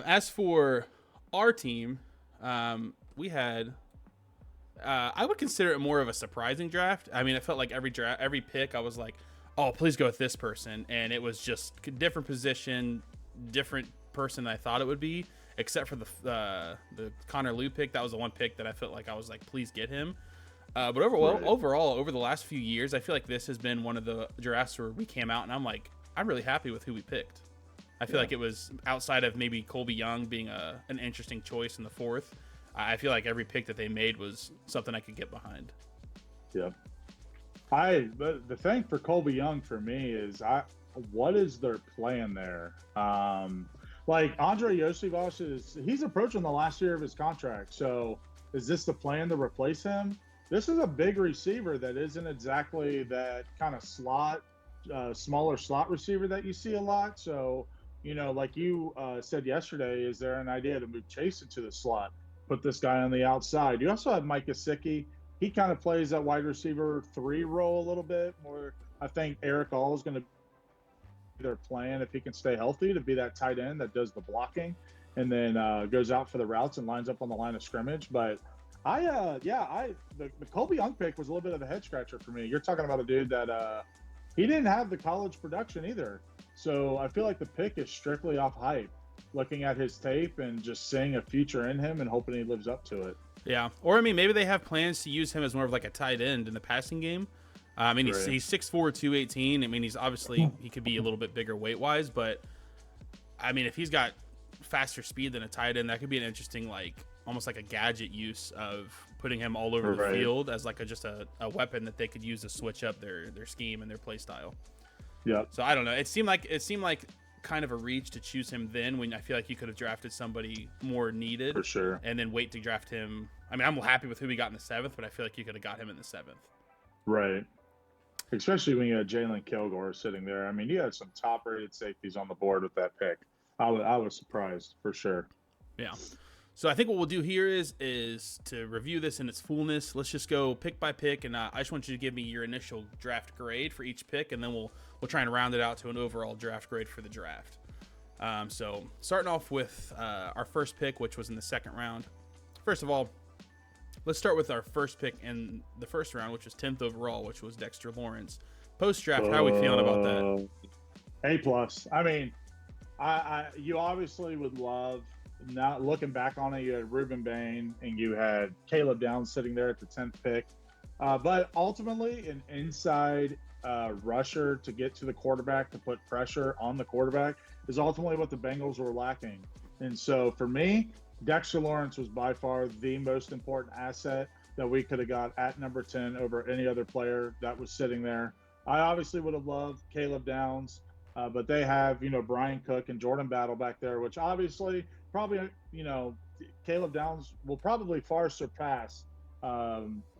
As for our team, we had. I would consider it more of a surprising draft. I mean, it felt like every pick, I was like, "Oh, please go with this person," and it was just different position, different person than I thought it would be. Except for the Connor Liu pick, that was the one pick that I felt like I was like, "Please get him." But overall, over the last few years, I feel like this has been one of the drafts where we came out and I'm like, I'm really happy with who we picked. I feel like it was outside of maybe Colby Young being an interesting choice in the fourth. I feel like every pick that they made was something I could get behind. Yeah. The thing for Colby Young for me is what is their plan there? Like Andre Yosivas he's approaching the last year of his contract. So is this the plan to replace him? This is a big receiver that isn't exactly that kind of smaller slot receiver that you see a lot. So, like you said yesterday, is there an idea to move Chase into the slot? Put this guy on the outside. You also have Mike Gesicki. He kind of plays that wide receiver 3 role a little bit more. I think Eric All is going to be their plan if he can stay healthy to be that tight end that does the blocking and then goes out for the routes and lines up on the line of scrimmage. But the Colby Young pick was a little bit of a head scratcher for me. You're talking about a dude that he didn't have the college production either. So I feel like the pick is strictly off hype. Looking at his tape and just seeing a future in him and hoping he lives up to it. Yeah. Or, I mean, maybe they have plans to use him as more of like a tight end in the passing game. I mean, he's 6'4", 218. I mean, he could be a little bit bigger weight-wise, but, I mean, if he's got faster speed than a tight end, that could be an interesting, like, almost like a gadget use of putting him all over the field as like just a weapon that they could use to switch up their scheme and their play style. Yeah. So, I don't know. It seemed like kind of a reach to choose him then when I feel like you could have drafted somebody more needed for sure and then wait to draft him. I mean, I'm happy with who we got in the 7th, but I feel like you could have got him in the 7th. Right. Especially when you had Jalen Kilgore sitting there. I mean, you had some top rated safeties on the board with that pick. I was surprised for sure. Yeah. So I think what we'll do here is to review this in its fullness. Let's just go pick by pick, and I just want you to give me your initial draft grade for each pick, and then we'll try and round it out to an overall draft grade for the draft. So starting off with our first pick, which was in the 2nd round. First of all, let's start with our first pick in the 1st round, which was 10th overall, which was Dexter Lawrence. Post-draft, how are we feeling about that? A+. I mean, you obviously would love. Now looking back on it, you had Reuben Bain and you had Caleb Downs sitting there at the 10th pick. But ultimately, an inside rusher to get to the quarterback, to put pressure on the quarterback, is ultimately what the Bengals were lacking. And so for me, Dexter Lawrence was by far the most important asset that we could have got at number 10 over any other player that was sitting there. I obviously would have loved Caleb Downs, but they have, Brian Cook and Jordan Battle back there, which obviously probably, Caleb Downs will probably far surpass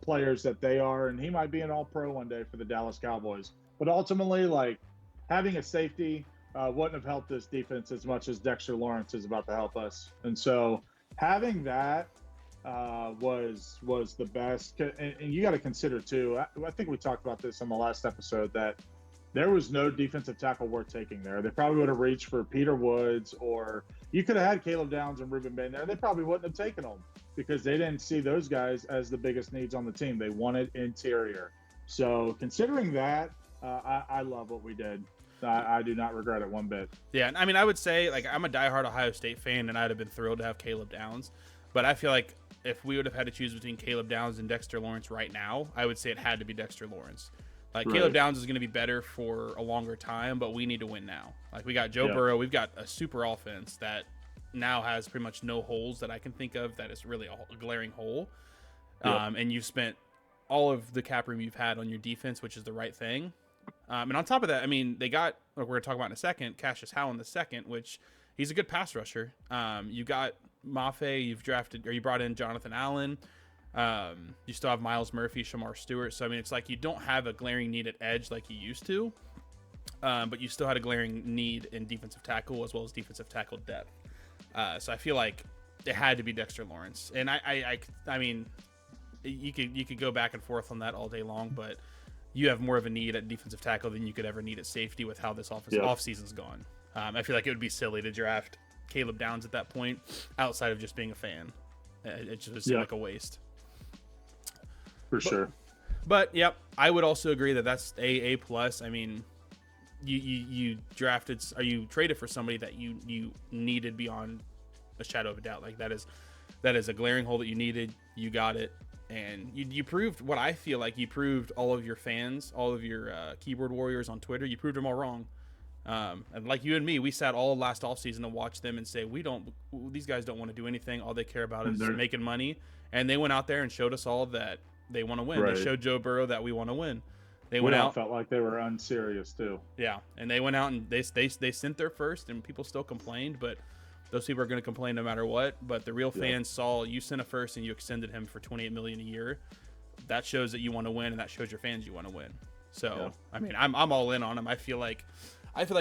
players that they are, and he might be an all-pro one day for the Dallas Cowboys. But ultimately, like, having a safety wouldn't have helped this defense as much as Dexter Lawrence is about to help us. And so having that was the best. And you got to consider, too, I think we talked about this on the last episode, that there was no defensive tackle worth taking there. They probably would have reached for Peter Woods, or you could have had Caleb Downs and Reuben Bain there. They probably wouldn't have taken them because they didn't see those guys as the biggest needs on the team. They wanted interior. So considering that, I love what we did. I do not regret it one bit. Yeah, I mean, I would say, like, I'm a diehard Ohio State fan, and I'd have been thrilled to have Caleb Downs. But I feel like if we would have had to choose between Caleb Downs and Dexter Lawrence right now, I would say it had to be Dexter Lawrence. Like, right. Caleb Downs is going to be better for a longer time, but we need to win now. Like, we got Joe Burrow. We've got a super offense that now has pretty much no holes that I can think of that is really a glaring hole. And you've spent all of the cap room you've had on your defense, which is the right thing. And on top of that, I mean, they got, like we're going to talk about in a second, Cassius Howe in the 2nd, which he's a good pass rusher. You got Mafe, you brought in Jonathan Allen. You still have Miles Murphy, Shamar Stewart. So, I mean, it's like you don't have a glaring need at edge like you used to, but you still had a glaring need in defensive tackle as well as defensive tackle depth. So I feel like it had to be Dexter Lawrence. And I mean, you could go back and forth on that all day long, but you have more of a need at defensive tackle than you could ever need at safety with how this offseason's gone. I feel like it would be silly to draft Caleb Downs at that point, outside of just being a fan. It just seemed like a waste. Sure. But yep, I would also agree that that's A plus. I mean, you drafted, or you traded for somebody that you needed beyond a shadow of a doubt. Like that is a glaring hole that you needed. You got it, and you proved what I feel like you proved all of your fans, all of your keyboard warriors on Twitter. You proved them all wrong. And like you and me, we sat all last offseason to watch them and say, these guys don't want to do anything. All they care about is making money. And they went out there and showed us all that they want to win. Right. They showed Joe Burrow that we want to win. They went out. Felt like they were unserious too. Yeah. And they went out and they sent their first, and people still complained, but those people are going to complain no matter what. But the real fans saw you sent a first and you extended him for $28 million a year. That shows that you want to win, and that shows your fans you want to win. So, I mean, I'm all in on them. I feel like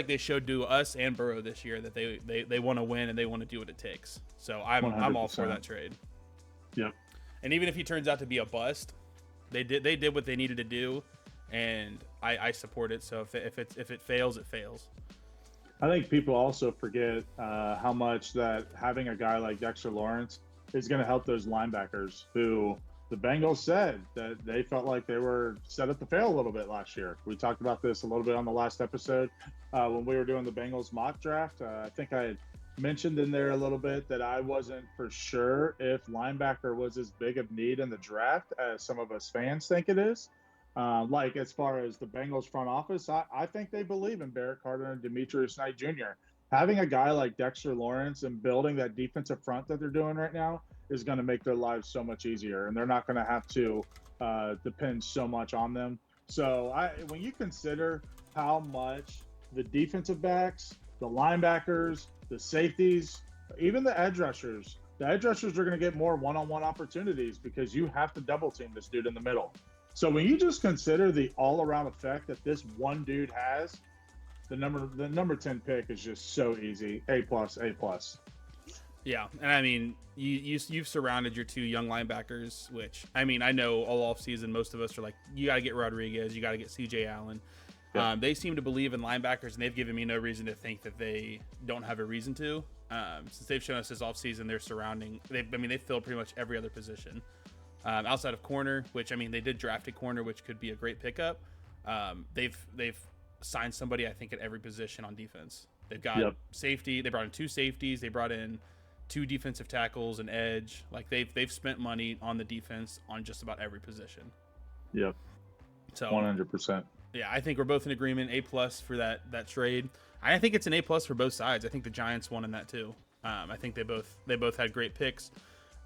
they showed to us and Burrow this year that they want to win and they want to do what it takes. So I'm all for that trade. Yep. And even if he turns out to be a bust, they did what they needed to do, and I support it. So if it fails, it fails. I think people also forget how much that having a guy like Dexter Lawrence is going to help those linebackers who the Bengals said that they felt like they were set up to fail a little bit last year. We talked about this a little bit on the last episode when we were doing the Bengals mock draft. I think I had mentioned in there a little bit that I wasn't for sure if linebacker was as big of need in the draft as some of us fans think it is. Like as far as the Bengals front office, I think they believe in Barrett Carter and Demetrius Knight Jr. Having a guy like Dexter Lawrence and building that defensive front that they're doing right now is going to make their lives so much easier, and they're not going to have to depend so much on them. So when you consider how much the defensive backs, the linebackers, the safeties, even the edge rushers are going to get more one-on-one opportunities because you have to double team this dude in the middle. So when you just consider the all-around effect that this one dude has, the number 10 pick is just so easy. A+. Yeah, and I mean, you've surrounded your two young linebackers, which, I mean, I know all offseason most of us are like, you got to get Rodriguez, you got to get C.J. Allen. Yeah. They seem to believe in linebackers, and they've given me no reason to think that they don't have a reason to. Since they've shown us this offseason, they filled pretty much every other position. Outside of corner, which, I mean, they did draft a corner, which could be a great pickup. They've signed somebody, I think, at every position on defense. They've got safety. They brought in 2 safeties. They brought in 2 defensive tackles, an edge. Like they've spent money on the defense on just about every position. Yep. So 100%. Yeah, I think we're both in agreement. A+ for that trade. I think it's an A+ for both sides. I think the Giants won in that too. I think they both had great picks.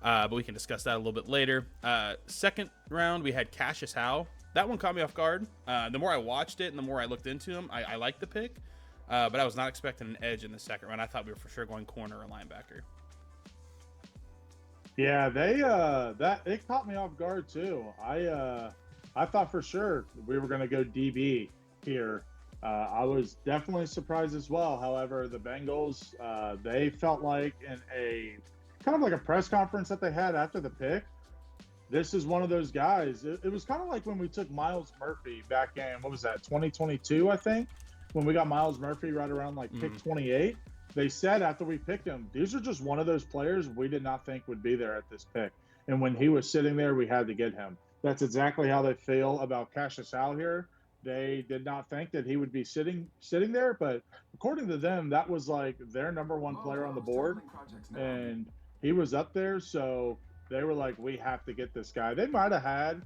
But we can discuss that a little bit later. Second round, we had Cassius Howe. That one caught me off guard. The more I watched it and the more I looked into him, I liked the pick. But I was not expecting an edge in the second round. I thought we were for sure going corner or linebacker. Yeah, it caught me off guard too. I thought for sure we were going to go DB here. I was definitely surprised as well. However, the Bengals, they felt like in a kind of like a press conference that they had after the pick, this is one of those guys. It was kind of like when we took Myles Murphy back in, 2022, I think, when we got Myles Murphy right around like pick 28. They said after we picked him, these are just one of those players we did not think would be there at this pick. And when he was sitting there, we had to get him. That's exactly how they feel about Cassius Howe here. They did not think that he would be sitting there, but according to them, that was like their number one player on the board, and he was up there. So they were like, we have to get this guy. They might have had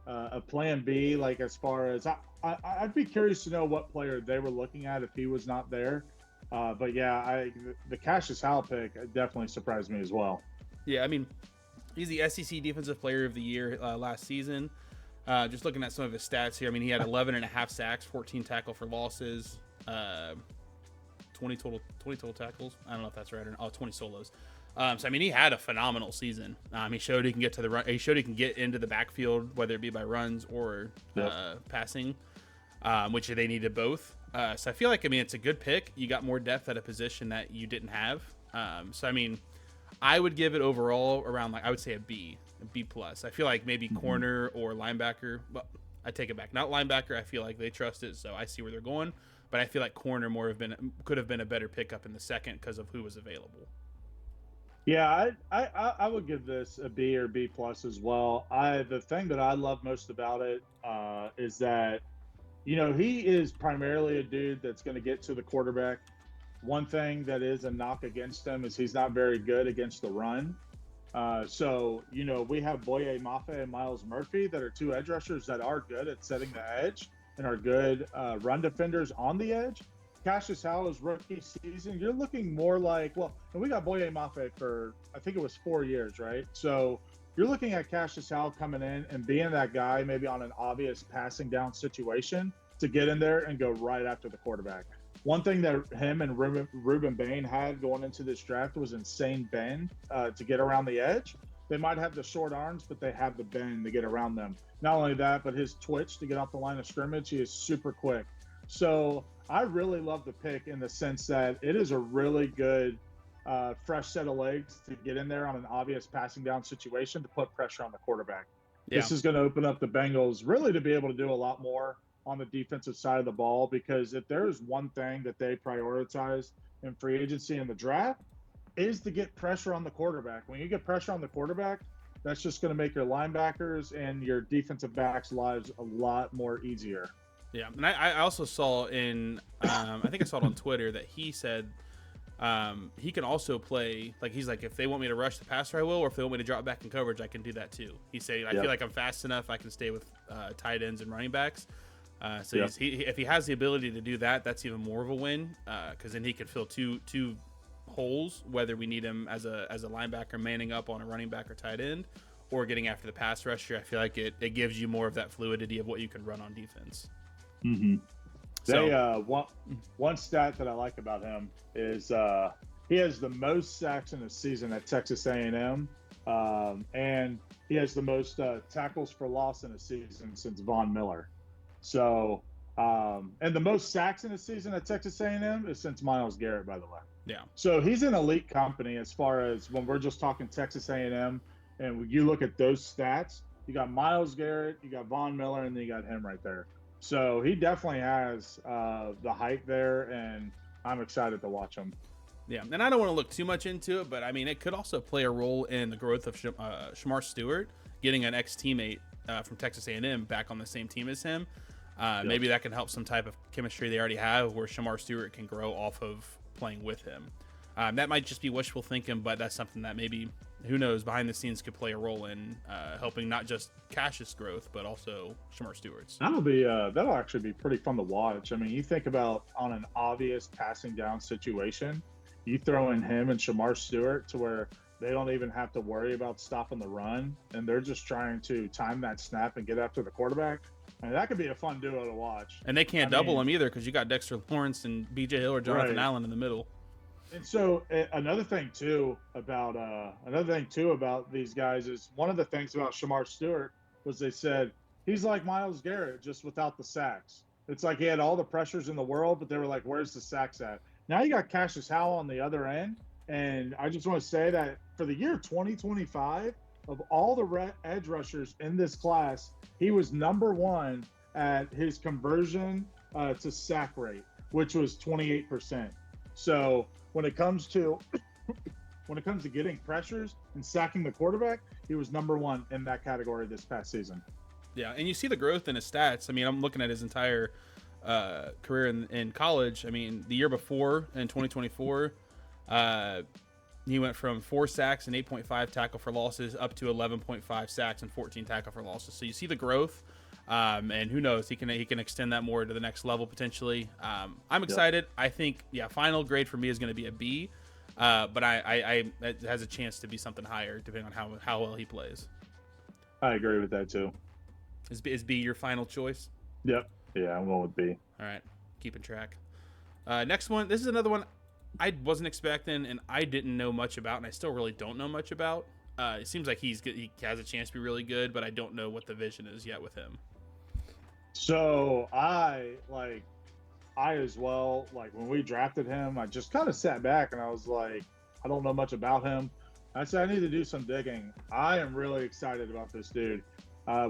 a plan B, like as far as I'd be curious to know what player they were looking at if he was not there. But yeah, the Cassius Howe pick definitely surprised me as well. Yeah, I mean, he's the SEC Defensive Player of the Year last season. Just looking at some of his stats here, I mean, he had 11.5 sacks, 14 tackle for losses, 20 total tackles. I don't know if that's right or not. 20 solos. So I mean, he had a phenomenal season. He showed he can get to the run. He showed he can get into the backfield, whether it be by runs or passing, which they needed both. So I feel like, I mean, it's a good pick. You got more depth at a position that you didn't have. So I mean, I would give it overall around, like, I would say a B+. I feel like maybe corner or linebacker. Well, I take it back. Not linebacker. I feel like they trust it, so I see where they're going. But I feel like corner could have been a better pickup in the second because of who was available. Yeah, I would give this a B or B plus as well. The thing that I love most about it is that he is primarily a dude that's going to get to the quarterback. One thing that is a knock against him is he's not very good against the run. So we have Boye Mafe and Miles Murphy that are two edge rushers that are good at setting the edge and are good run defenders on the edge. Cassius Howell's rookie season, you're looking more like, and we got Boye Mafe for, I think it was 4 years, right? So you're looking at Cassius Howell coming in and being that guy maybe on an obvious passing down situation to get in there and go right after the quarterback. One thing that him and Ruben Bain had going into this draft was insane bend to get around the edge. They might have the short arms, but they have the bend to get around them. Not only that, but his twitch to get off the line of scrimmage, he is super quick. So I really love the pick in the sense that it is a really good fresh set of legs to get in there on an obvious passing down situation to put pressure on the quarterback. Yeah. This is going to open up the Bengals really to be able to do a lot more on the defensive side of the ball, because if there is one thing that they prioritize in free agency and the draft is to get pressure on the quarterback. When you get pressure on the quarterback, that's just going to make your linebackers and your defensive backs' lives a lot more easier. Yeah, and I also saw I think I saw it on Twitter that he said he can also play, like he's like, if they want me to rush the passer, I will, or if they want me to drop back in coverage, I can do that too. He said, I feel like I'm fast enough, I can stay with tight ends and running backs. So if he has the ability to do that, that's even more of a win, because then he could fill two holes, whether we need him as a linebacker manning up on a running back or tight end, or getting after the pass rusher. I feel like it gives you more of that fluidity of what you can run on defense. Mm-hmm. So, one stat that I like about him is he has the most sacks in a season at Texas A&M, and he has the most tackles for loss in a season since Von Miller. So, and the most sacks in a season at Texas A&M is since Myles Garrett, by the way. Yeah. So he's in elite company as far as when we're just talking Texas A&M, and you look at those stats. You got Myles Garrett, you got Von Miller, and then you got him right there. So he definitely has the height there, and I'm excited to watch him. Yeah, and I don't want to look too much into it, but I mean, it could also play a role in the growth of Shamar Stewart, getting an ex-teammate from Texas A&M back on the same team as him. Maybe that can help some type of chemistry they already have, where Shamar Stewart can grow off of playing with him. That might just be wishful thinking, but that's something that maybe, who knows, behind the scenes could play a role in helping not just Cash's growth, but also Shamar Stewart's. That'll actually be pretty fun to watch. I mean, you think about on an obvious passing down situation, you throw in him and Shamar Stewart to where they don't even have to worry about stopping the run, and they're just trying to time that snap and get after the quarterback. I mean, that could be a fun duo to watch. And they can't double him either, because you got Dexter Lawrence and B.J. Hill or Jonathan Allen in the middle. And so another thing too about these guys is, one of the things about Shamar Stewart was they said he's like Myles Garrett, just without the sacks. It's like he had all the pressures in the world, but they were like, where's the sacks at? Now you got Cassius Howell on the other end. And I just want to say that for the year 2025, of all the edge rushers in this class, he was number one at his conversion to sack rate, which was 28%. So when it comes to getting pressures and sacking the quarterback, he was number one in that category this past season. Yeah, and you see the growth in his stats. I mean, I'm looking at his entire career in college. I mean, the year before, in 2024, he went from 4 sacks and 8.5 tackle for losses up to 11.5 sacks and 14 tackle for losses. So you see the growth, and who knows, he can extend that more to the next level potentially. I'm excited. Yep. I think final grade for me is going to be a B, but it has a chance to be something higher depending on how well he plays. I agree with that too. Is B your final choice? Yep. Yeah, I'm going with B. All right, keeping track. Next one. This is another one I wasn't expecting, and I didn't know much about, and I still really don't know much about. It seems like he has a chance to be really good, but I don't know what the vision is yet with him. So I as well, like when we drafted him, I just kind of sat back and I was like, I don't know much about him. I said, I need to do some digging. I am really excited about this dude.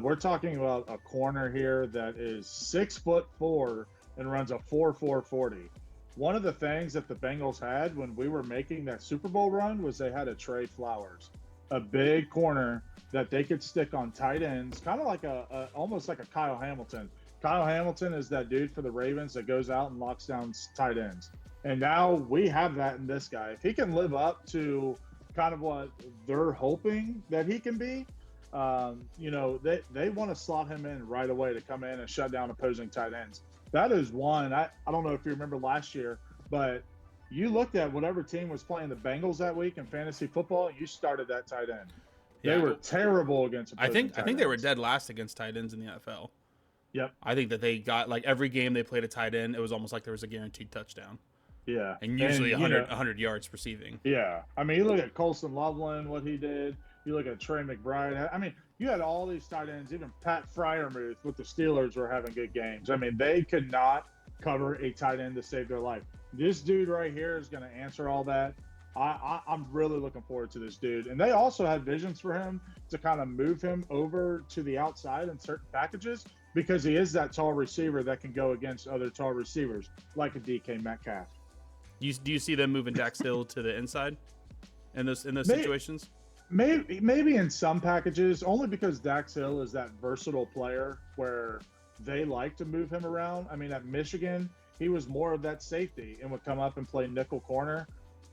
We're talking about a corner here that is 6'4" and runs a 4.40. One of the things that the Bengals had when we were making that Super Bowl run was they had a Trey Flowers, a big corner that they could stick on tight ends, kind of like almost like a Kyle Hamilton. Kyle Hamilton is that dude for the Ravens that goes out and locks down tight ends. And now we have that in this guy. If he can live up to kind of what they're hoping that he can be, they want to slot him in right away to come in and shut down opposing tight ends. That is one. I don't know if you remember last year, but you looked at whatever team was playing the Bengals that week in fantasy football, you started that tight end. They were terrible against opposing I think they were dead last against tight ends in the NFL. Yep. I think that they got, like, every game they played a tight end, it was almost like there was a guaranteed touchdown. Yeah. And usually 100 yards receiving. Yeah. I mean, you look at Colson Loveland, what he did. You look at Trey McBride. I mean, you had all these tight ends. Even Pat Freiermuth with the Steelers were having good games. I mean, they could not cover a tight end to save their life. This dude right here is going to answer all that. I'm really looking forward to this dude. And they also had visions for him to kind of move him over to the outside in certain packages because he is that tall receiver that can go against other tall receivers like a DK Metcalf. Do you see them moving Dax Hill to the inside in those situations? Maybe in some packages, only because Dax Hill is that versatile player where they like to move him around. I mean, at Michigan, he was more of that safety and would come up and play nickel corner.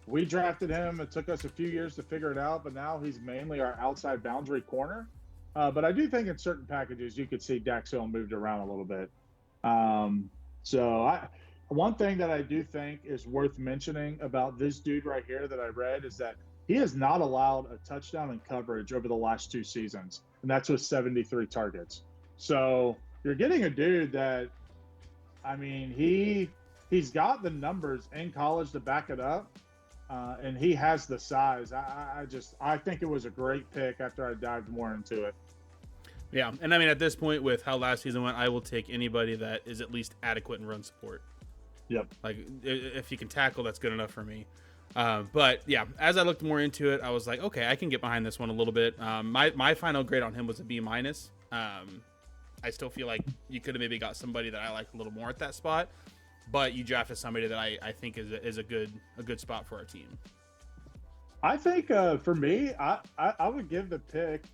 We drafted him. It took us a few years to figure it out, but now he's mainly our outside boundary corner. But I do think in certain packages, you could see Dax Hill moved around a little bit. One thing that I do think is worth mentioning about this dude right here that I read is that he has not allowed a touchdown in coverage over the last 2 seasons, and that's with 73 targets. So you're getting a dude that, I mean, he's got the numbers in college to back it up, and he has the size. I think it was a great pick after I dived more into it. Yeah, and I mean, at this point, with how last season went, I will take anybody that is at least adequate in run support. Yep. Like, if you can tackle, that's good enough for me. But yeah, as I looked more into it, I was like, okay, I can get behind this one a little bit. My final grade on him was a B-. I still feel like you could have maybe got somebody that I like a little more at that spot, but you drafted somebody that I think is a good spot for our team. I think for me, I would give the pick.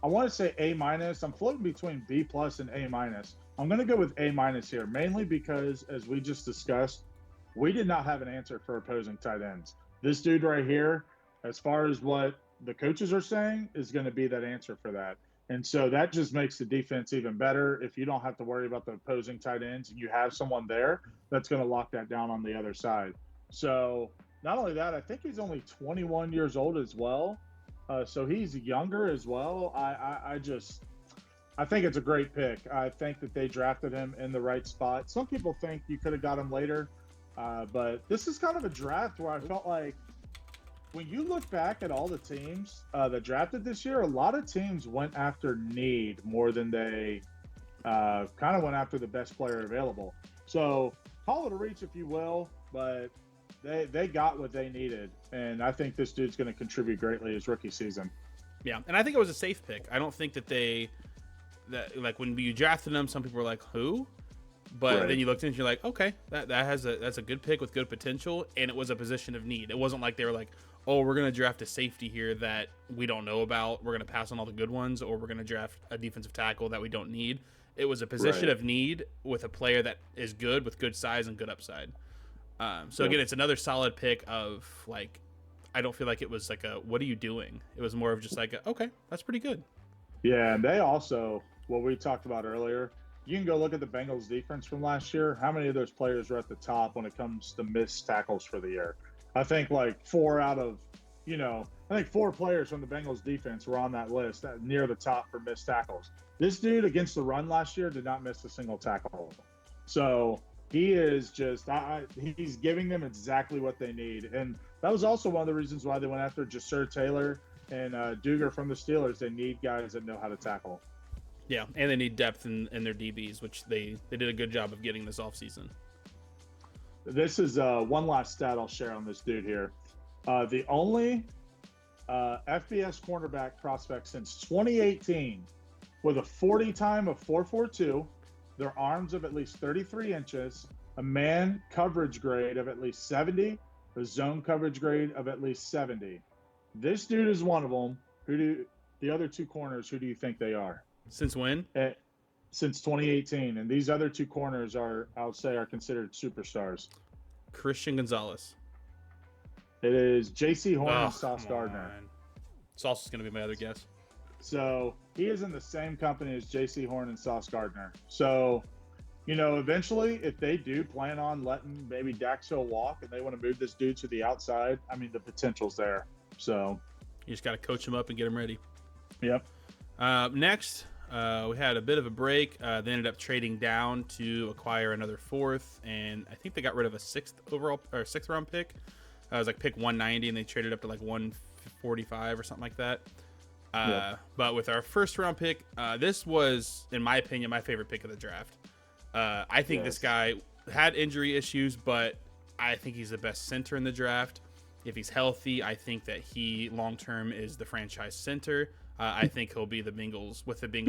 I want to say A-. I'm floating between B+ and A-. I'm going to go with A- here, mainly because, as we just discussed, we did not have an answer for opposing tight ends. This dude right here, as far as what the coaches are saying, is going to be that answer for that. And so that just makes the defense even better if you don't have to worry about the opposing tight ends and you have someone there that's going to lock that down on the other side. So not only that, I think he's only 21 years old as well. So he's younger as well. I think it's a great pick. I think that they drafted him in the right spot. Some people think you could have got him later, but this is kind of a draft where I felt like when you look back at all the teams that drafted this year, a lot of teams went after need more than they kind of went after the best player available. So call it a reach if you will, but they got what they needed, and I think this dude's going to contribute greatly his rookie season. Yeah, and I think it was a safe pick. I don't think that like when you drafted them, some people were like, who? But then you looked into it, you're like, okay, that's a good pick with good potential, and it was a position of need. It wasn't like they were like, oh, we're going to draft a safety here that we don't know about. We're going to pass on all the good ones, or we're going to draft a defensive tackle that we don't need. It was a position of need with a player that is good with good size and good upside. Again, it's another solid pick of, like, I don't feel like it was like a, what are you doing? It was more of just like, okay, that's pretty good. Yeah, and they also, what we talked about earlier, you can go look at the Bengals defense from last year. How many of those players are at the top when it comes to missed tackles for the year? I think like 4 players from the Bengals defense were on that list near the top for missed tackles. This dude against the run last year did not miss a single tackle. So he is just, he's giving them exactly what they need. And that was also one of the reasons why they went after Jasir Taylor and Duger from the Steelers. They need guys that know how to tackle. Yeah, and they need depth in their DBs, which they did a good job of getting this offseason. This is one last stat I'll share on this dude here. The only FBS cornerback prospect since 2018 with a 40 time of 4.42, their arms of at least 33 inches, a man coverage grade of at least 70, a zone coverage grade of at least 70. This dude is one of them. Who do the other two corners? Who do you think they are? Since when? Since 2018, and these other two corners are, I would say, are considered superstars. Christian Gonzalez. It is J.C. Horn and Come Sauce Gardner. on. Sauce is going to be my other guess. So he is in the same company as J.C. Horn and Sauce Gardner. So, eventually, if they do plan on letting maybe Dax Hill walk and they want to move this dude to the outside, I mean, the potential's there. So you just got to coach him up and get him ready. Yep. Next, we had a bit of a break. They ended up trading down to acquire another fourth, and I think they got rid of a sixth round pick. It was like pick 190, and they traded up to like 145 or something like that. But with our first round pick, this was, in my opinion, my favorite pick of the draft. I think this guy had injury issues, but I think he's the best center in the draft. If he's healthy, I think that he long-term is the franchise center. I think he'll be the Bengals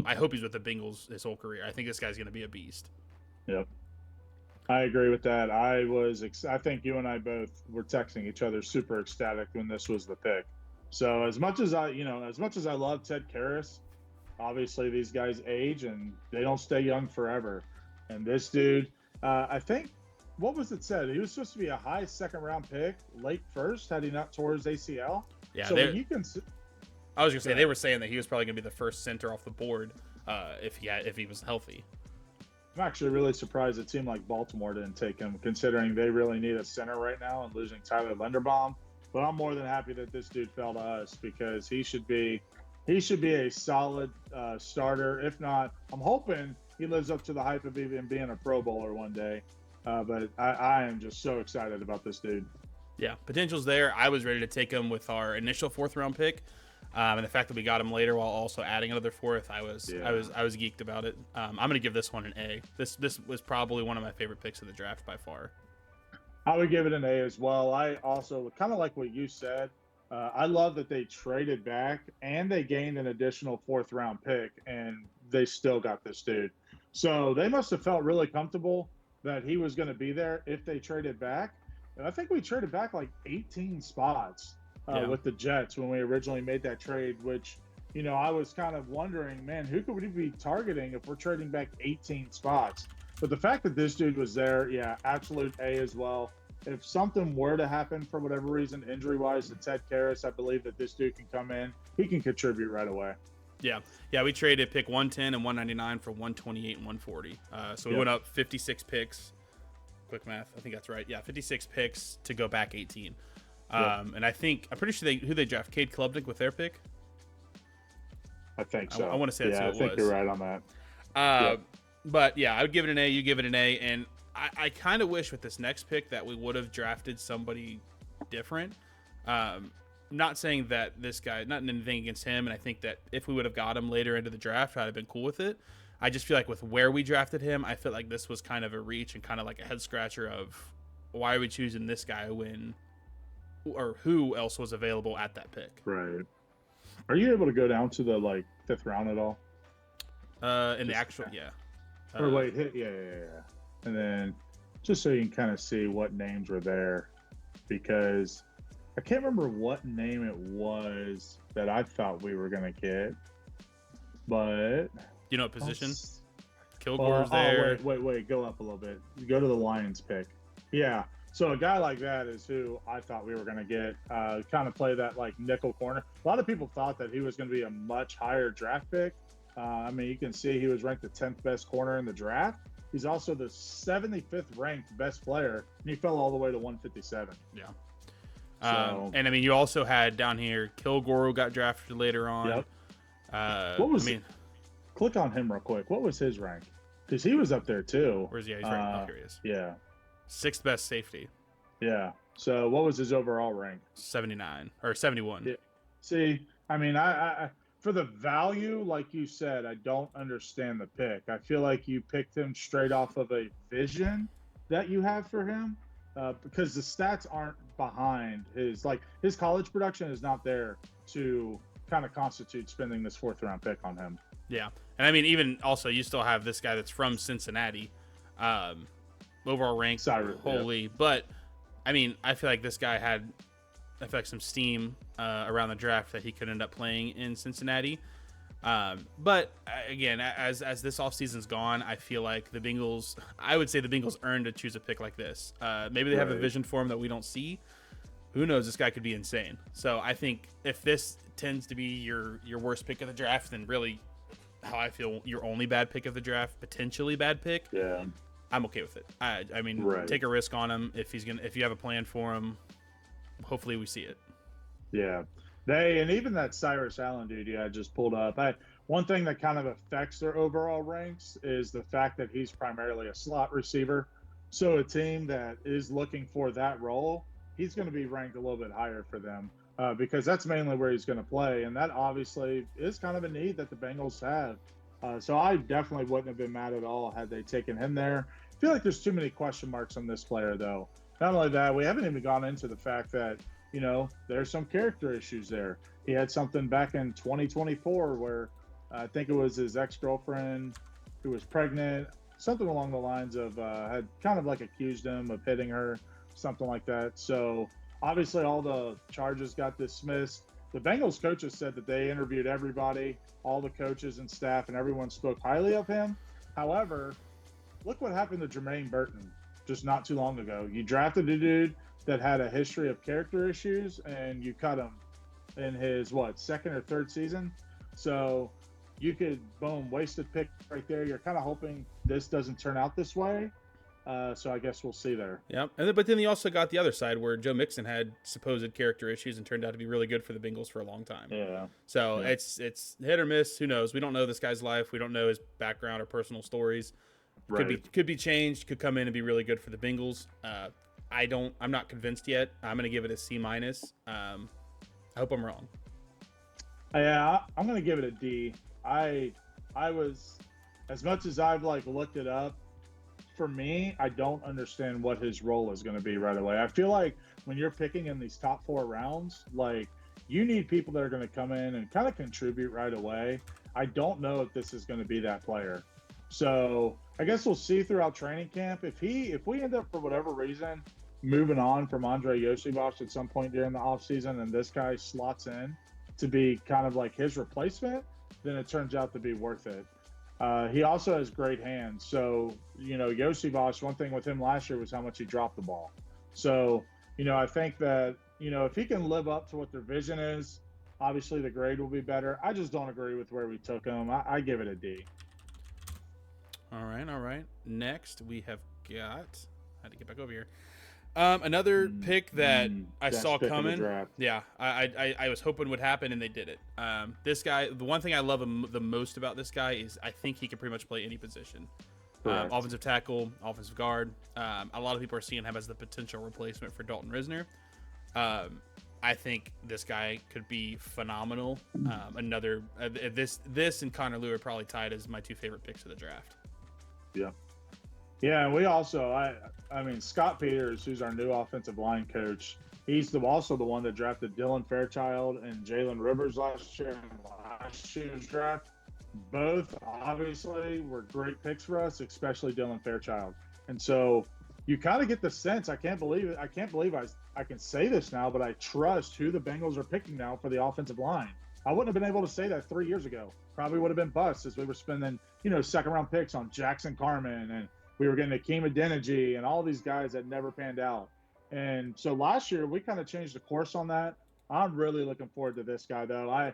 I hope he's with the Bengals his whole career. I think this guy's going to be a beast. Yep. I agree with that. I think you and I both were texting each other super ecstatic when this was the pick. So as much as I love Ted Karras, obviously these guys age and they don't stay young forever. And this dude, I think, what was it said? He was supposed to be a high second round pick, late first, had he not tore his ACL. Yeah. So when you can. I was gonna say they were saying that he was probably gonna be the first center off the board if he was healthy. I'm actually really surprised a team like Baltimore didn't take him, considering they really need a center right now and losing Tyler Linderbaum. But I'm more than happy that this dude fell to us because he should be a solid starter. If not, I'm hoping he lives up to the hype of even being a Pro Bowler one day. But I am just so excited about this dude. Yeah, potential's there. I was ready to take him with our initial fourth round pick. And the fact that we got him later while also adding another fourth, I was geeked about it. I'm gonna give this one an A. This was probably one of my favorite picks of the draft by far. I would give it an A as well. I also kind of like what you said. I love that they traded back and they gained an additional fourth round pick, and they still got this dude. So they must have felt really comfortable that he was going to be there if they traded back. And I think we traded back like 18 spots with the Jets when we originally made that trade, which, I was kind of wondering, man, who could we be targeting if we're trading back 18 spots? But the fact that this dude was there, yeah, absolute A as well. If something were to happen for whatever reason, injury-wise, to Ted Karras, I believe that this dude can come in. He can contribute right away. Yeah, we traded pick 110 and 199 for 128 and 140. So we went up 56 picks. Quick math, I think that's right. Yeah, 56 picks to go back 18. And I'm pretty sure who they draft, Cade Klubnik with their pick. I think so. I want to say that's who it was. I think you're right on that. But yeah, I would give it an A. You give it an A, and I kind of wish with this next pick that we would have drafted somebody different. Not saying that this guy, not anything against him, and I think that if we would have got him later into the draft, I'd have been cool with it. I just feel like with where we drafted him, I feel like this was kind of a reach and kind of like a head scratcher of why are we choosing this guy when, or who else was available at that pick. Right. Are you able to go down to the fifth round at all? In the actual, yeah. Or wait, yeah. And then just so you can kind of see what names were there, because I can't remember what name it was that I thought we were going to get, but... You know what position? Kilgore's there. Wait, go up a little bit. Go to the Lions pick. Yeah, so a guy like that is who I thought we were going to get, kind of play that nickel corner. A lot of people thought that he was going to be a much higher draft pick. I mean, you can see he was ranked the 10th best corner in the draft. He's also the 75th ranked best player, and he fell all the way to 157. Yeah. And I mean, you also had down here Kilgore who got drafted later on. Yep. Click on him real quick. What was his rank? Because he was up there too. Where's he? He's right. I'm curious. Yeah. 6th best safety. Yeah. So what was his overall rank? 79 or 71. Yeah. See, I mean, I for the value, like you said, I don't understand the pick. I feel like you picked him straight off of a vision that you have for him, because the stats aren't behind his college production is not there to kind of constitute spending this 4th round pick on him. Yeah, and I mean, even also, you still have this guy that's from Cincinnati, um, overall ranked Cyrus, yeah. holy. But I mean, I feel like this guy had some steam around the draft that he could end up playing in Cincinnati. But again, as this offseason's gone, I feel like I would say the Bengals earned to choose a pick like this. Maybe they have a vision for him that we don't see. Who knows? This guy could be insane. So I think if this tends to be your worst pick of the draft, then really how I feel your only bad pick of the draft, potentially bad pick. Yeah, I'm okay with it. I mean, take a risk on him if you have a plan for him. Hopefully we see it. Yeah. And even that Cyrus Allen dude I just pulled up. One thing that kind of affects their overall ranks is the fact that he's primarily a slot receiver. So a team that is looking for that role, he's going to be ranked a little bit higher for them because that's mainly where he's going to play. And that obviously is kind of a need that the Bengals have. So I definitely wouldn't have been mad at all had they taken him there. I feel like there's too many question marks on this player, though. Not only that, we haven't even gone into the fact that, there's some character issues there. He had something back in 2024 where I think it was his ex-girlfriend who was pregnant, something along the lines of had kind of like accused him of hitting her, something like that. So obviously all the charges got dismissed. The Bengals coaches said that they interviewed everybody, all the coaches and staff, and everyone spoke highly of him. However, look what happened to Jermaine Burton just not too long ago. You drafted a dude that had a history of character issues, and you cut him in his, second or third season? So you could, wasted pick right there. You're kind of hoping this doesn't turn out this way. So I guess we'll see there. Yeah, but then you also got the other side where Joe Mixon had supposed character issues and turned out to be really good for the Bengals for a long time. Yeah. So it's hit or miss. Who knows? We don't know this guy's life. We don't know his background or personal stories. Right. Could be changed. Could come in and be really good for the Bengals. I'm not convinced yet. I'm going to give it a C-. I hope I'm wrong. Yeah, I'm going to give it a D. I was, as much as I've looked it up, for me, I don't understand what his role is going to be right away. I feel like when you're picking in these top 4 rounds, you need people that are going to come in and kind of contribute right away. I don't know if this is going to be that player. So I guess we'll see throughout training camp. If we end up, for whatever reason, moving on from Andre Yoshibosh at some point during the offseason and this guy slots in to be kind of like his replacement, then it turns out to be worth it. He also has great hands. So, Yoshibosh, one thing with him last year was how much he dropped the ball. So, I think that, if he can live up to what their vision is, obviously the grade will be better. I just don't agree with where we took him. I give it a D. All right. Next, we have got. I had to get back over here. Another pick that I saw coming. Yeah, I was hoping would happen, and they did it. This guy, the one thing I love the most about this guy is I think he can pretty much play any position. Offensive tackle, offensive guard. A lot of people are seeing him as the potential replacement for Dalton Risner. I think this guy could be phenomenal. This and Connor Lew are probably tied as my 2 favorite picks of the draft. Yeah. Yeah, and we also, I mean, Scott Peters, who's our new offensive line coach, he's also the one that drafted Dylan Fairchild and Jalen Rivers last year in last year's draft. Both, obviously, were great picks for us, especially Dylan Fairchild. And so you kind of get the sense, I can't believe it. I can't believe I can say this now, but I trust who the Bengals are picking now for the offensive line. I wouldn't have been able to say that 3 years ago. Probably would have been bust as we were spending, second-round picks on Jackson Carman, and we were getting Akeem Adeniji and all these guys that never panned out. And so last year, we kind of changed the course on that. I'm really looking forward to this guy, though. I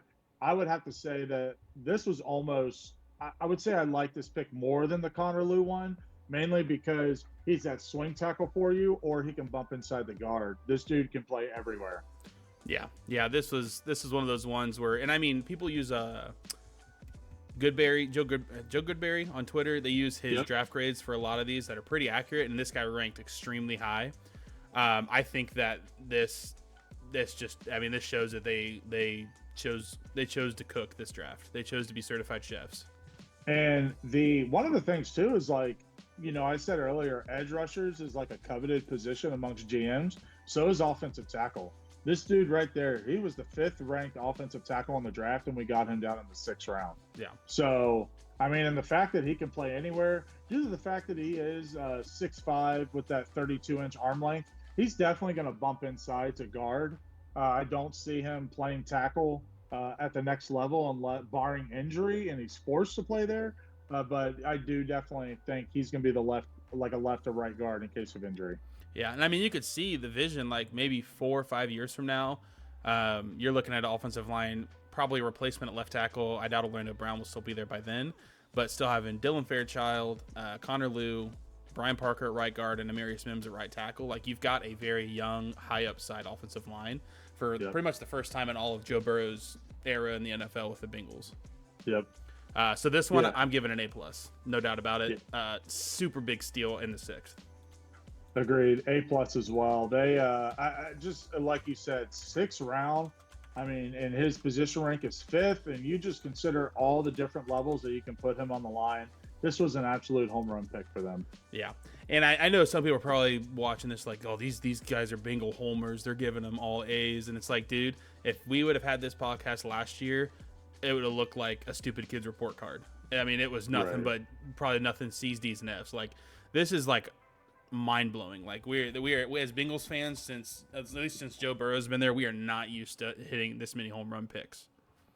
would have to say that this was almost – I would say I like this pick more than the Connor Lew one, mainly because he's that swing tackle for you, or he can bump inside the guard. This dude can play everywhere. Yeah. This was one of those ones where – and, I mean, people use Goodberry, Joe Goodberry on Twitter. They use his draft grades for a lot of these that are pretty accurate, and this guy ranked extremely high. I think that this shows that they chose to cook this draft. They chose to be certified chefs. And one of the things too is I said earlier, edge rushers is like a coveted position amongst GMs. So is offensive tackle. This dude right there, he was the 5th ranked offensive tackle in the draft, and we got him down in the 6th round. Yeah. So, I mean, and the fact that he can play anywhere, due to the fact that he is 6'5" with that 32-inch arm length, he's definitely going to bump inside to guard. I don't see him playing tackle at the next level unless barring injury, and he's forced to play there. But I do definitely think he's going to be the left, like a left or right guard in case of injury. Yeah, and I mean, you could see the vision like maybe 4 or 5 years from now. You're looking at an offensive line, probably a replacement at left tackle. I doubt Orlando Brown will still be there by then, but still having Dylan Fairchild, Connor Liu, Brian Parker at right guard, and Amarius Mims at right tackle. Like, you've got a very young, high upside offensive line for pretty much the first time in all of Joe Burrow's era in the NFL with the Bengals. Yep. So this one, I'm giving an A+, no doubt about it. Super big steal in the 6th. Agreed. A+ as well. They I just like you said, 6th round. I mean, and his position rank is 5th, and you just consider all the different levels that you can put him on the line. This was an absolute home run pick for them. Yeah, and I know some people are probably watching this like, oh, these guys are Bengal homers. They're giving them all A's, and it's like, dude, if we would have had this podcast last year, it would have looked like a stupid kids report card. I mean, it was nothing but probably nothing C's, D's, and F's. Like, this is like mind-blowing. Like, we as Bengals fans, at least since Joe Burrow's been there, we are not used to hitting this many home run picks.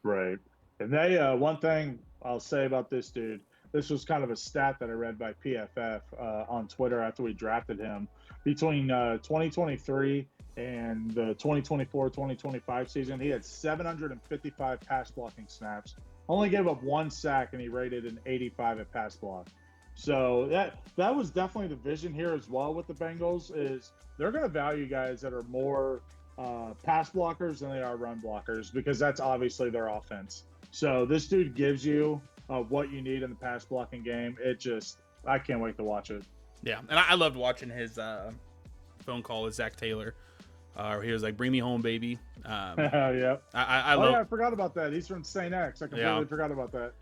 Right. And they one thing I'll say about this dude, this was kind of a stat that I read by PFF on Twitter after we drafted him. Between 2023 and the 2024-2025 season, he had 755 pass blocking snaps, only gave up 1 sack, and he rated an 85 at pass block. So that was definitely the vision here as well with the Bengals, is they're going to value guys that are more pass blockers than they are run blockers, because that's obviously their offense. So this dude gives you what you need in the pass blocking game. I can't wait to watch it. Yeah, and I loved watching his phone call with Zach Taylor. He was like, "Bring me home, baby." Yeah. I forgot about that. He's from St. X. I completely forgot about that.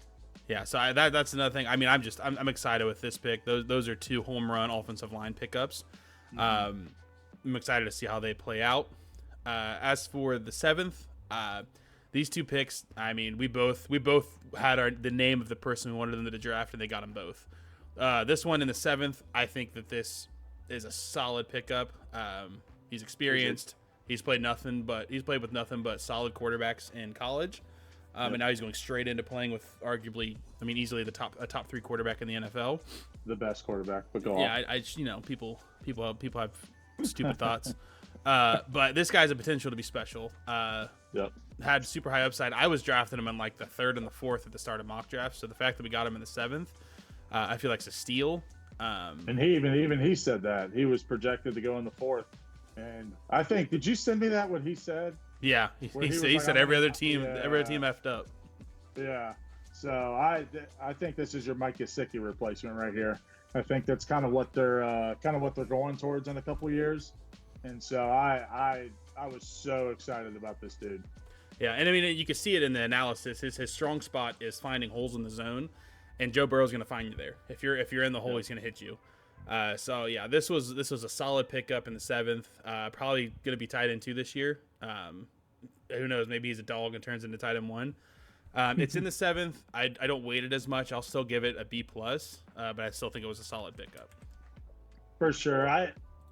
Yeah, so that's another thing. I mean, I'm excited with this pick. Those are 2 home run offensive line pickups. I'm excited to see how they play out. As for the 7th, these 2 picks, I mean, we both had the name of the person we wanted them to draft, and they got them both. This one in the 7th, I think that this is a solid pickup. He's experienced. He's played with nothing but solid quarterbacks in college. And now he's going straight into playing with arguably, I mean, easily a top 3 quarterback in the NFL. The best quarterback, but go on. Yeah, people have stupid thoughts. But this guy's a potential to be special. Had super high upside. I was drafting him in like the 3rd and the 4th at the start of mock draft. So the fact that we got him in the 7th, I feel like it's a steal. And he said that he was projected to go in the 4th. And I think, did you send me that, what he said? Yeah, he said every other team effed up. Yeah, so I think this is your Mike Gesicki replacement right here. I think that's kind of what they're going towards in a couple years, and so I was so excited about this dude. Yeah, and I mean, you can see it in the analysis. His strong spot is finding holes in the zone, and Joe Burrow's going to find you there. If you're in the hole, he's going to hit you. So yeah, this was a solid pickup in the 7th. Probably going to be tight end 2 this year. Who knows? Maybe he's a dog and turns into tight end 1. It's in the 7th. I don't weight it as much. I'll still give it a B+, but I still think it was a solid pickup. For sure.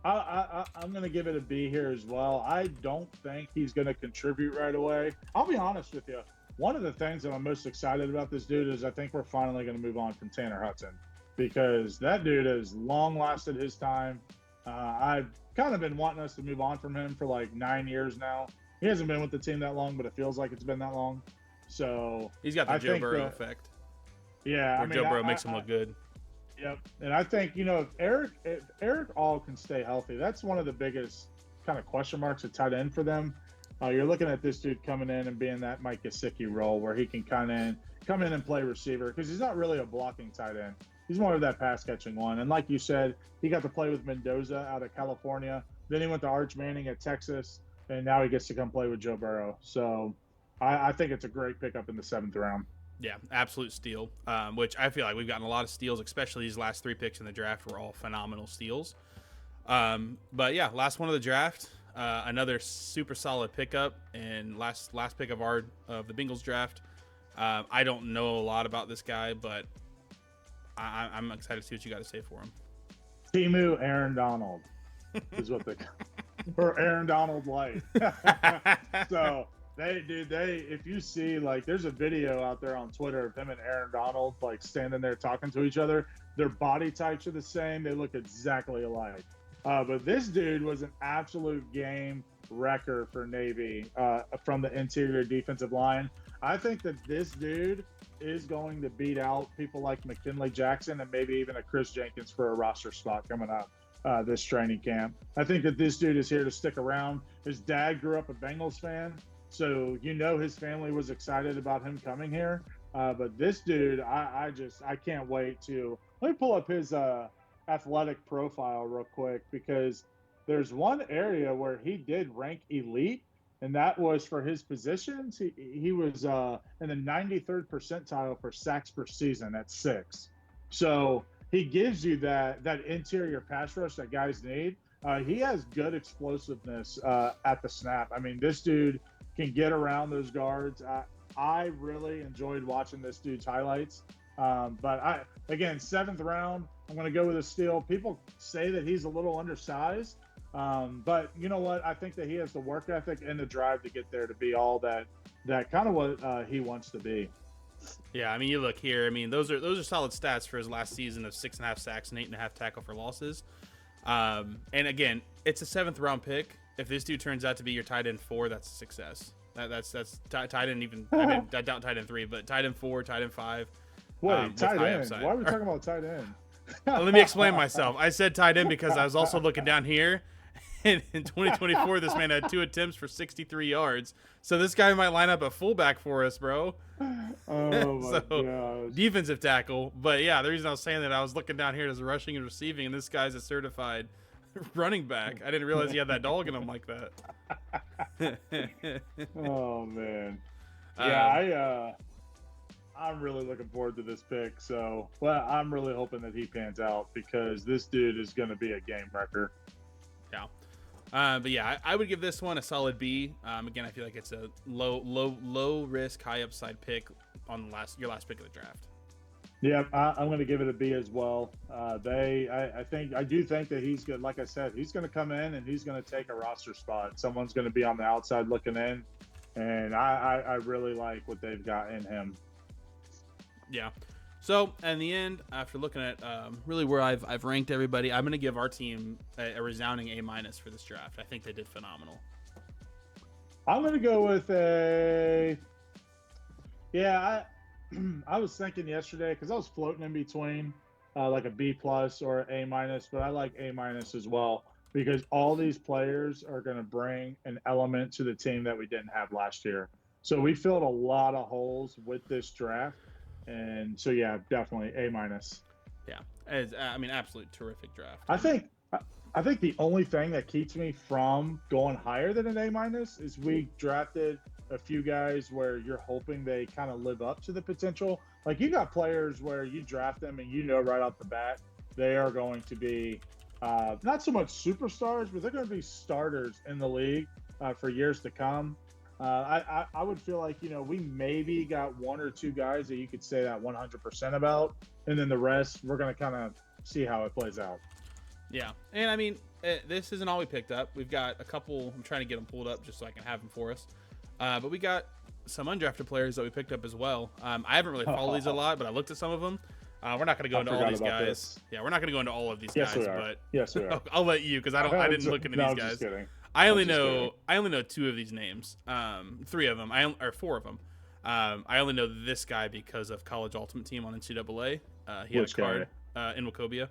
I'm going to give it a B here as well. I don't think he's going to contribute right away. I'll be honest with you. One of the things that I'm most excited about this dude is I think we're finally going to move on from Tanner Hudson, because that dude has long lasted his time. I've kind of been wanting us to move on from him for like 9 years now. He hasn't been with the team that long, but it feels like it's been that long. So he's got the Joe Burrow effect. Yeah, I mean, Joe Burrow makes him look good. Yep, and I think, if Eric All can stay healthy, that's one of the biggest kind of question marks at tight end for them. You're looking at this dude coming in and being that Mike Gesicki role where he can come in and play receiver, because he's not really a blocking tight end. He's more of that pass catching one. And like you said, he got to play with Mendoza out of California. Then he went to Arch Manning at Texas, and now he gets to come play with Joe Burrow. So I think it's a great pickup in the 7th round. Yeah, absolute steal, which I feel like we've gotten a lot of steals, especially these last 3 picks in the draft were all phenomenal steals. But yeah, last one of the draft. another super solid pickup and last pick of the Bengals draft. I don't know a lot about this guy, but I'm excited to see what you got to say for him. Timu Aaron Donald is what they or Aaron Donald Light. So if you see, like, there's a video out there on Twitter of him and Aaron Donald like standing there talking to each other. Their body types are the same. They look exactly alike. But this dude was an absolute game wrecker for Navy from the interior defensive line. I think that this dude is going to beat out people like McKinley Jackson and maybe even a Chris Jenkins for a roster spot coming up this training camp. I think that this dude is here to stick around. His dad grew up a Bengals fan, so his family was excited about him coming here. But this dude, I can't wait to. Let me pull up his athletic profile real quick, because there's one area where he did rank elite, and that was for his positions. He was in the 93rd percentile for sacks per season at 6. So he gives you that interior pass rush that guys need. He has good explosiveness at the snap. I mean, this dude can get around those guards. I really enjoyed watching this dude's highlights. But again, 7th round, I'm going to go with a steal. People say that he's a little undersized, but you know what? I think that he has the work ethic and the drive to get there to be all that kind of what he wants to be. Yeah, I mean, you look here. I mean, those are solid stats for his last season of 6.5 sacks and 8.5 tackle for losses. And again, it's a 7th round pick. If this dude turns out to be your tight end 4, that's a success. That's tight end even. I mean, I doubt tight end 3, but tight end 4, tight end 5. Wait, tight end? Upside. Why are we talking about tight end? Let me explain myself. I said tight end because I was also looking down here. And in 2024, this man had 2 attempts for 63 yards. So this guy might line up a fullback for us, bro. Oh, my gosh. Defensive tackle. But, yeah, the reason I was saying that, I was looking down here as rushing and receiving, and this guy's a certified running back. I didn't realize he had that dog in him like that. Oh, man. Yeah, I'm really looking forward to this pick. So, well, I'm really hoping that he pans out, because this dude is going to be a game wrecker. Yeah. But yeah, I would give this one a solid B. Again, I feel like it's a low risk, high upside pick on your last pick of the draft. Yeah, I'm going to give it a B as well. I do think that he's good. Like I said, he's going to come in and he's going to take a roster spot. Someone's going to be on the outside looking in, and I really like what they've got in him. Yeah. So, in the end, after looking at really where I've ranked everybody, I'm going to give our team a resounding A- for this draft. I think they did phenomenal. I'm going to go with a... Yeah, I was thinking yesterday, because I was floating in between like a B+ or A-, but I like A- as well, because all these players are going to bring an element to the team that we didn't have last year. So we filled a lot of holes with this draft. And so, yeah, definitely A-. Yeah, I mean, absolute terrific draft. I think the only thing that keeps me from going higher than an A- is we drafted a few guys where you're hoping they kind of live up to the potential. Like, you got players where you draft them and right off the bat they are going to be not so much superstars, but they're going to be starters in the league for years to come. I would feel like, we maybe got 1 or 2 guys that you could say that 100% about, and then the rest, we're going to kind of see how it plays out. Yeah. And I mean, this isn't all we picked up. We've got a couple, I'm trying to get them pulled up just so I can have them for us. But we got some undrafted players that we picked up as well. I haven't really followed these a lot, but I looked at some of them. We're not going to go into all these guys. This. Yeah, we're not going to go into all of these yes, guys, we are. but yes, we are. I'll let you, because I didn't look into these guys. Just kidding. I only know 2 of these names. 3 of them, or 4 of them. I only know this guy because of College Ultimate Team on NCAA. He had a card in Wachovia.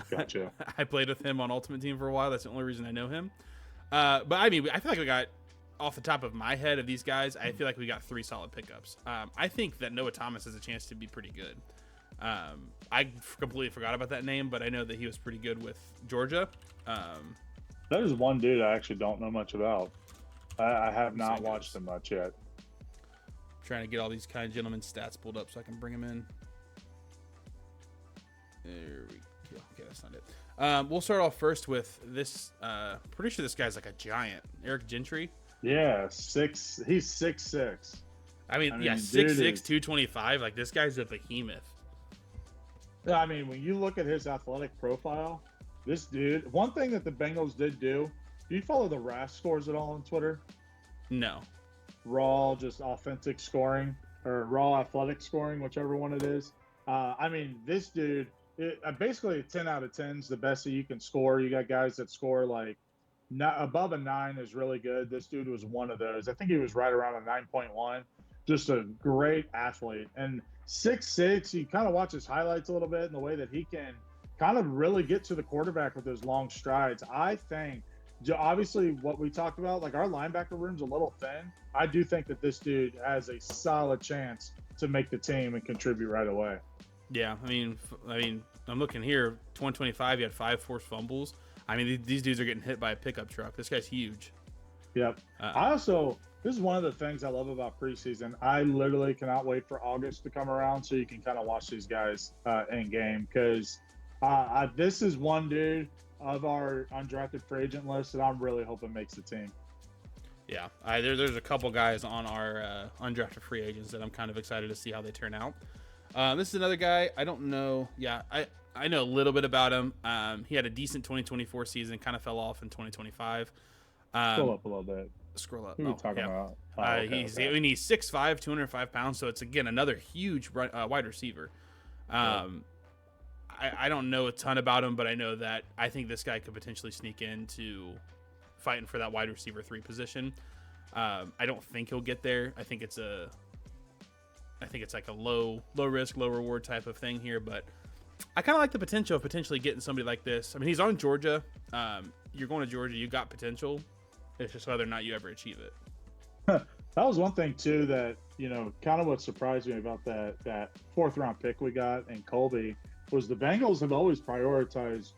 Gotcha. I played with him on Ultimate Team for a while. That's the only reason I know him. But I mean, I feel like we got, off the top of my head of these guys, I feel like we got 3 solid pickups. I think that Noah Thomas has a chance to be pretty good. I completely forgot about that name, but I know that he was pretty good with Georgia. That is one dude I actually don't know much about. I have not watched him much yet. I'm trying to get all these kind of gentlemen's stats pulled up so I can bring them in. There we go. Okay, that's not it. We'll start off first with this. Pretty sure this guy's like a giant. Eric Gentry. Yeah, six. He's 6'6". I mean, yeah, dude 6'6", 225. Like, this guy's a behemoth. I mean, when you look at his athletic profile, this dude. One thing that the Bengals did do. Do you follow the RAS scores at all on Twitter? No. Raw, just authentic scoring or raw athletic scoring, whichever one it is. I mean, this dude, basically a 10 out of 10 is the best that you can score. You got guys that score like not above a 9 is really good. This dude was one of those. I think he was right around a 9.1. Just a great athlete. And 6'6", you kind of watch his highlights a little bit and the way that he can kind of really get to the quarterback with those long strides. I think, obviously, what we talked about, like our linebacker room's a little thin. I do think that this dude has a solid chance to make the team and contribute right away. Yeah, I mean, I'm looking here. 2025, he had 5 forced fumbles. I mean, these dudes are getting hit by a pickup truck. This guy's huge. Yep. This is one of the things I love about preseason. I literally cannot wait for August to come around so you can kind of watch these guys in game, because this is one dude of our undrafted free agent list that I'm really hoping makes the team. Yeah, there's a couple guys on our undrafted free agents that I'm kind of excited to see how they turn out. This is another guy. I don't know. Yeah, I know a little bit about him. He had a decent 2024 season, kind of fell off in 2025. Scroll up a little bit. Scroll up. Who are you talking about? He's 6'5", 205 pounds, so it's, again, another huge wide receiver. I don't know a ton about him, but I know that I think this guy could potentially sneak into fighting for that wide receiver 3 position. I don't think he'll get there. I think it's like a low risk, low reward type of thing here, but I kind of like the potential of potentially getting somebody like this. I mean, he's on Georgia. You're going to Georgia, you got potential. It's just whether or not you ever achieve it. That was one thing too that, kind of what surprised me about that 4th round pick we got in Colby was the Bengals have always prioritized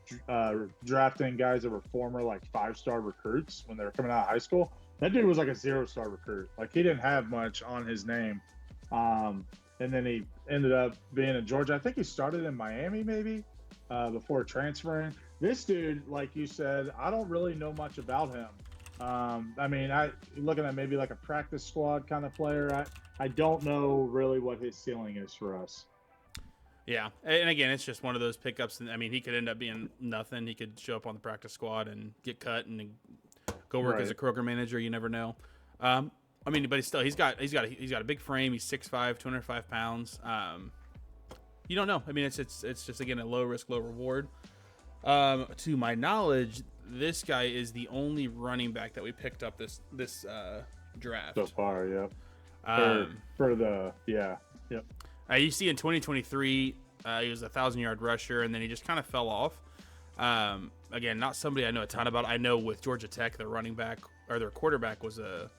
drafting guys that were former like 5-star recruits when they were coming out of high school. That dude was like a 0-star recruit. Like, he didn't have much on his name. And then he ended up being in Georgia. I think he started in Miami maybe before transferring. This dude, like you said, I don't really know much about him. I mean, looking at maybe like a practice squad kind of player. I don't know really what his ceiling is for us. Yeah, and again, it's just one of those pickups. And I mean, he could end up being nothing. He could show up on the practice squad and get cut and go work as a Kroger manager. You never know. I mean, but he's got a big frame. He's 6'5", 205 pounds. You don't know. I mean, it's just, again, a low risk, low reward. To my knowledge, this guy is the only running back that we picked up this draft so far. Yeah. Yep. You see, in 2023, he was a 1,000-yard rusher, and then he just kind of fell off. Again, not somebody I know a ton about. I know with Georgia Tech, their running back or their quarterback was a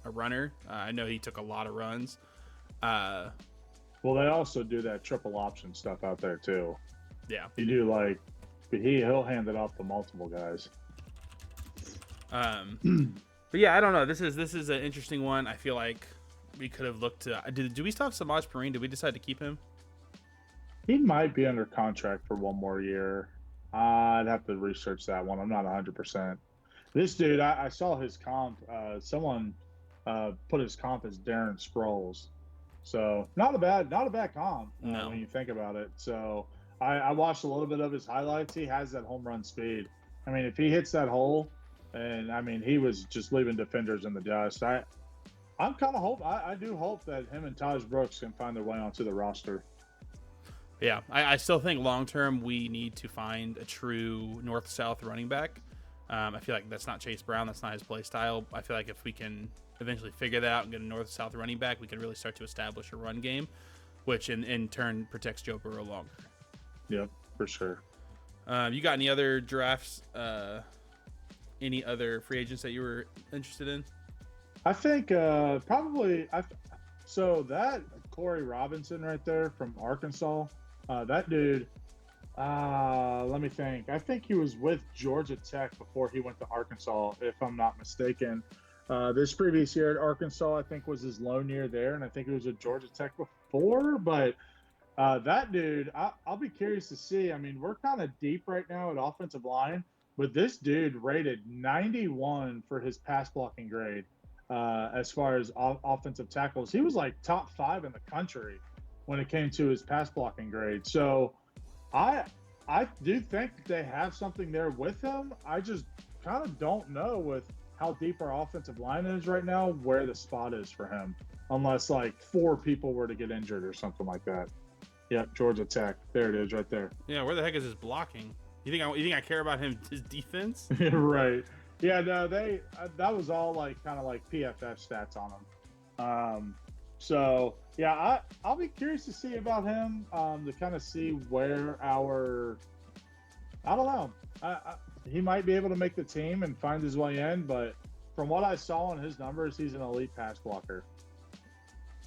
runner. I know he took a lot of runs. Well, they also do that triple option stuff out there too. Yeah, you do like he'll hand it off to multiple guys. But yeah, I don't know. This is an interesting one. I feel like we could have looked to. Do we still have Samaj Perine? Did we decide to keep him? He might be under contract for one more year. I'd have to research that one. I'm not 100%. This dude, I saw his comp. Someone put his comp as Darren Sproles. So not a bad comp when you think about it. So I watched a little bit of his highlights. He has that home run speed. I mean, if he hits that hole, and I mean, he was just leaving defenders in the dust. I do hope that him and Taj Brooks can find their way onto the roster. Yeah, I still think long-term we need to find a true north-south running back. I feel like that's not Chase Brown. That's not his play style. I feel like if we can eventually figure that out and get a north-south running back, we can really start to establish a run game, which in turn protects Joe Burrow longer. Yep, for sure. You got any other drafts, any other free agents that you were interested in? I think probably so that Corey Robinson right there from Arkansas, that dude, let me think. I think he was with Georgia Tech before he went to Arkansas, if I'm not mistaken. This previous year at Arkansas, I think, was his lone year there, and I think he was at Georgia Tech before. But That dude, I'll be curious to see. I mean, we're kind of deep right now at offensive line, but this dude rated 91 for his pass blocking grade. As far as offensive tackles, he was like top 5 in the country when it came to his pass blocking grade. So I I do think they have something there with him. I just kind of don't know with how deep our offensive line is right now where the spot is for him, unless like 4 people were to get injured or something like that. Yep, Georgia Tech. There it is, right there. Yeah, where the heck is his blocking? You think I care about his defense? Right. Yeah. No, that was all like kind of like PFF stats on him. So yeah, I'll be curious to see about him. To kind of see where our I don't know. He might be able to make the team and find his way in, but from what I saw in his numbers, he's an elite pass blocker.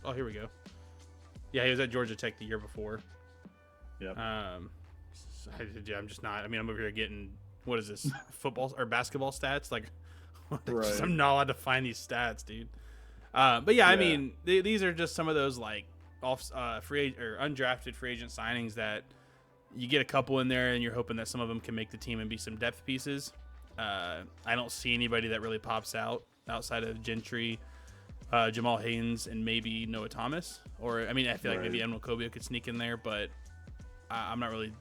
Oh, here we go. Yeah, he was at Georgia Tech the year before. Yep. I'm just not. I mean, I'm over here getting what is this football or basketball stats? Like, Right. I'm not allowed to find these stats, dude. But yeah, I mean, these are just some of those like free or undrafted free agent signings that you get a couple in there, and you're hoping that some of them can make the team and be some depth pieces. I don't see anybody that really pops out outside of Gentry, Jamal Haynes, and maybe Noah Thomas. Or I mean, I feel like maybe Emil Kobia could sneak in there, but I'm not really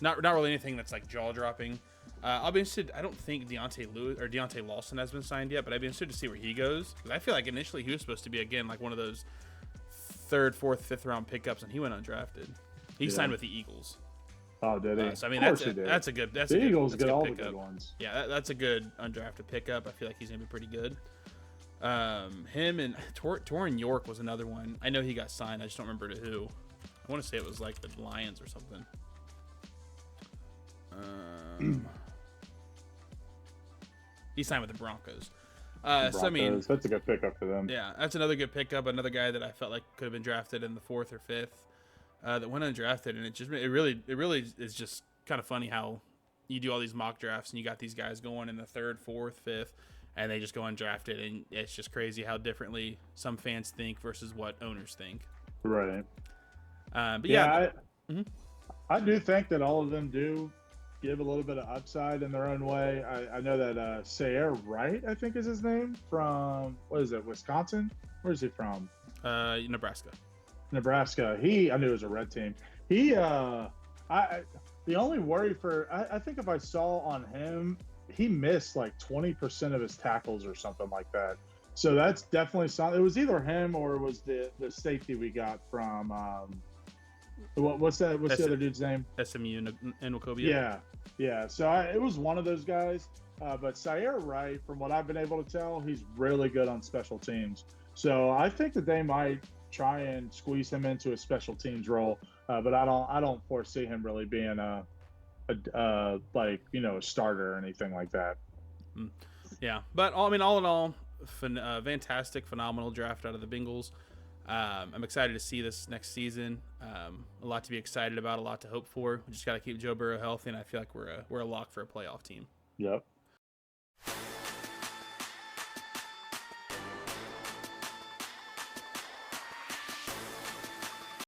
anything that's like jaw dropping. I'll be interested. I don't think Deontay Lawson has been signed yet, but I'd be interested to see where he goes, because I feel like initially he was supposed to be again like one of those 3rd, 4th, 5th round pickups, and he went undrafted. He signed with the Eagles. Oh, did he? So I mean, that's a good. The Eagles get all pickup. the good ones. Yeah, that's a good undrafted pickup. I feel like he's gonna be pretty good. Him and Torrin York was another one. I know he got signed. I just don't remember to who. I want to say it was like the Lions or something. He signed with the Broncos. So I mean, that's a good pickup for them. Yeah, that's another good pickup. Another guy that I felt like could have been drafted in the 4th or 5th, that went undrafted, and it really is just kind of funny how you do all these mock drafts and you got these guys going in the 3rd, 4th, 5th, and they just go undrafted, and it's just crazy how differently some fans think versus what owners think. Right. But yeah, I do think that all of them do give a little bit of upside in their own way. I know that Sayer Wright, I think is his name, from what is it, Wisconsin? Where is he from? Nebraska. Nebraska. I knew it was a red team. The only worry I think if I saw on him, he missed like 20% of his tackles or something like that. So that's definitely something. It was either him or it was the safety we got from what's the other dude's name? SMU and Wachovia. Yeah. So it was one of those guys. But Sayer Wright, from what I've been able to tell, he's really good on special teams. So I think that they might try and squeeze him into a special teams role. But I don't foresee him really being a starter or anything like that. Yeah, but all in all, fantastic, phenomenal draft out of the Bengals. I'm excited to see this next season. A lot to be excited about, a lot to hope for. We just got to keep Joe Burrow healthy, and I feel like we're a lock for a playoff team. Yep.